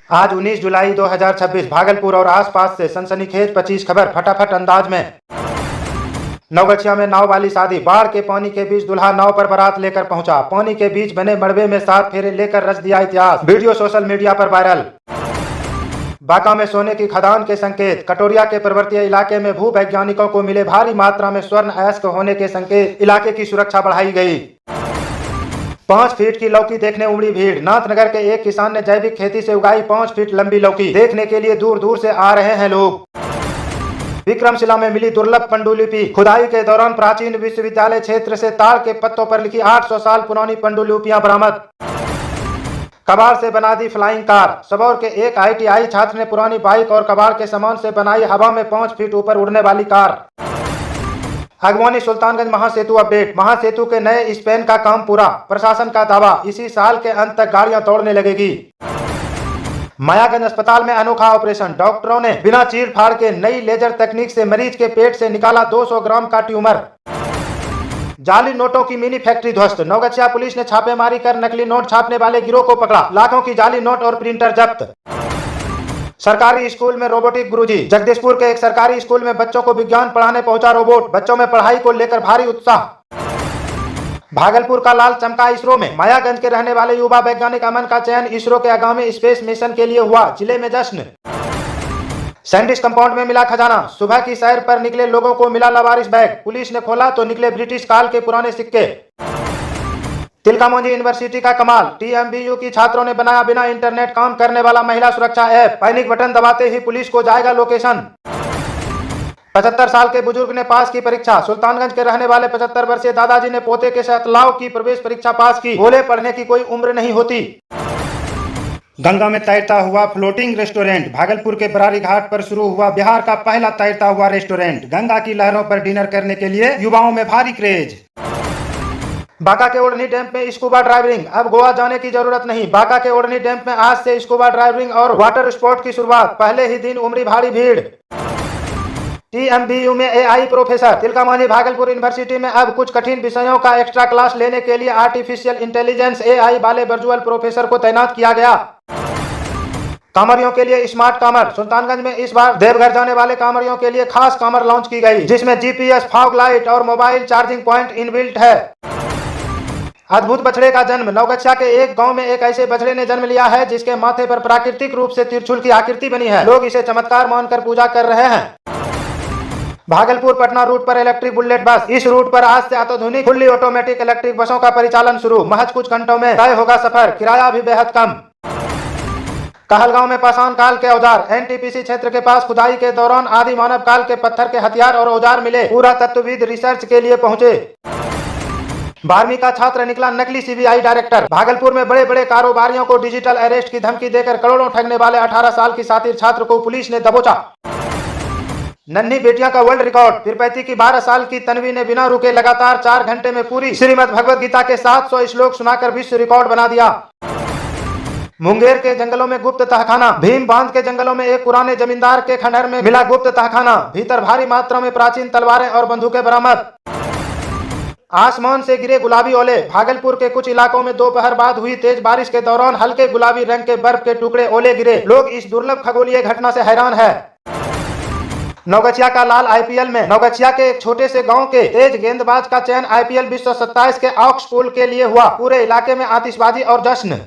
आज 19 जुलाई 2026 भागलपुर और आसपास से सनसनीखेज 25 खबर फटाफट अंदाज में। नवगछिया में नाव वाली शादी, बाढ़ के पानी के बीच दूल्हा नाव पर बारात लेकर पहुंचा। पानी के बीच बने मड़बे में 7 फेरे लेकर रच दिया इतिहास। वीडियो सोशल मीडिया पर वायरल। बांका में सोने की खदान के संकेत। कटोरिया के पर्वतीय इलाके में भू वैज्ञानिकों को मिले भारी मात्रा में स्वर्ण अयस्क होने के संकेत। इलाके की सुरक्षा बढ़ाई गई। 5 फीट की लौकी देखने उमड़ी भीड़। नाथनगर के एक किसान ने जैविक खेती से उगाई 5 फीट लंबी लौकी। देखने के लिए दूर दूर से आ रहे हैं लोग। विक्रमशिला में मिली दुर्लभ पंडुलिपि। खुदाई के दौरान प्राचीन विश्वविद्यालय क्षेत्र से ताड़ के पत्तों पर लिखी 800 साल पुरानी पंडुलिपियां बरामद। कबाड़ से बना दी फ्लाइंग कार। सबौर के एक ITI छात्र ने पुरानी बाइक और कबाड़ के सामान से बनाई हवा में 5 फीट ऊपर उड़ने वाली कार। अगवानी सुल्तानगंज महासेतु अपडेट। महासेतु के नए स्पैन का काम पूरा। प्रशासन का दावा, इसी साल के अंत तक गाड़ियां दौड़ने लगेगी। मायागंज अस्पताल में अनोखा ऑपरेशन। डॉक्टरों ने बिना चीर फाड़ के नई लेजर तकनीक से मरीज के पेट से निकाला 200 ग्राम का ट्यूमर। जाली नोटों की मिनी फैक्ट्री ध्वस्त। नवगछिया पुलिस ने छापेमारी कर नकली नोट छापने वाले गिरोह को पकड़ा। लाखों की जाली नोट और प्रिंटर जब्त। सरकारी स्कूल में रोबोटिक गुरुजी। जगदीशपुर के एक सरकारी स्कूल में बच्चों को विज्ञान पढ़ाने पहुंचा रोबोट। बच्चों में पढ़ाई को लेकर भारी उत्साह। भागलपुर का लाल चमका इसरो में। मायागंज के रहने वाले युवा वैज्ञानिक अमन का चयन इसरो के आगामी स्पेस मिशन के लिए हुआ। जिले में जश्न। सैंडिस कंपाउंड में मिला खजाना। सुबह की सैर पर निकले लोगों को मिला लावारिस बैग। पुलिस ने खोला तो निकले ब्रिटिश काल के पुराने सिक्के। तिलकामांझी यूनिवर्सिटी का कमाल। TMBU की छात्रों ने बनाया बिना इंटरनेट काम करने वाला महिला सुरक्षा ऐप। पैनिक बटन दबाते ही पुलिस को जाएगा लोकेशन। 75 साल के बुजुर्ग ने पास की परीक्षा। सुल्तानगंज के रहने वाले 75 वर्षीय दादाजी ने पोते के साथ लाव की प्रवेश परीक्षा पास की। बोले पढ़ने की कोई उम्र नहीं होती। गंगा में तैरता हुआ फ्लोटिंग रेस्टोरेंट। भागलपुर के बरारी घाट पर शुरू हुआ बिहार का पहला तैरता हुआ रेस्टोरेंट। गंगा की लहरों पर डिनर करने के लिए युवाओं में भारी क्रेज। बांका के ओढ़नी डैम में स्कूबा ड्राइविंग। अब गोवा जाने की जरूरत नहीं। बांका के ओढ़नी डैम में आज से स्कूबा ड्राइविंग और वाटर स्पोर्ट की शुरुआत। पहले ही दिन उमड़ी भारी भीड़। TMBU में AI professor. Tilkamanjhi Bhagalpur university में अब कुछ कठिन विषयों का एक्स्ट्रा क्लास लेने के लिए आर्टिफिशियल इंटेलिजेंस AI वाले वर्चुअल प्रोफेसर को तैनात किया गया। कांवरियों के लिए स्मार्ट कांवर। सुल्तानगंज में इस बार देवघर जाने वाले कांवरियों के लिए खास कांवर लॉन्च की गई, जिसमें GPS, फॉग लाइट और मोबाइल चार्जिंग पॉइंट इनबिल्ट है। अद्भुत बछड़े का जन्म। नवगछिया के एक गांव में एक ऐसे बछड़े ने जन्म लिया है जिसके माथे पर प्राकृतिक रूप से त्रिशूल की आकृति बनी है। लोग इसे चमत्कार मानकर पूजा कर रहे हैं। भागलपुर पटना रूट पर इलेक्ट्रिक बुलेट बस। इस रूट पर आज से अत्याधुनिक फुल्ली ऑटोमेटिक इलेक्ट्रिक बसों का परिचालन शुरू। महज कुछ घंटों में तय होगा सफर। किराया भी बेहद कम। कहलगांव में पाषाण काल के औजार। NTPC क्षेत्र के पास खुदाई के दौरान आदि मानव काल के पत्थर के हथियार और औजार मिले। पुरातत्वविद रिसर्च के लिए पहुंचे। 12वीं का छात्र निकला नकली CBI डायरेक्टर। भागलपुर में बड़े बड़े कारोबारियों को डिजिटल अरेस्ट की धमकी देकर करोड़ों ठगने वाले 18 साल की शातिर छात्र को पुलिस ने दबोचा। नन्ही बेटियां का वर्ल्ड रिकॉर्ड। पीरपैंती की 12 साल की तन्वी ने बिना रुके लगातार 4 घंटे में पूरी श्रीमद् भगवद गीता के 700 श्लोक सुनाकर विश्व रिकॉर्ड बना दिया। मुंगेर के जंगलों में गुप्त तहखाना। भीम बांध के जंगलों में एक पुराने जमींदार के खंडहर में मिला गुप्त तहखाना। भीतर भारी मात्रा में प्राचीन तलवारें और बंदूकें बरामद। आसमान से गिरे गुलाबी ओले। भागलपुर के कुछ इलाकों में दोपहर बाद हुई तेज बारिश के दौरान हल्के गुलाबी रंग के बर्फ के टुकड़े ओले गिरे। लोग इस दुर्लभ खगोलीय घटना से हैरान है। नवगछिया का लाल IPL में। नवगछिया के एक छोटे से गांव के तेज गेंदबाज का चयन IPL 2027 के ऑक्स पूल के लिए हुआ। पूरे इलाके में आतिशबाजी और जश्न।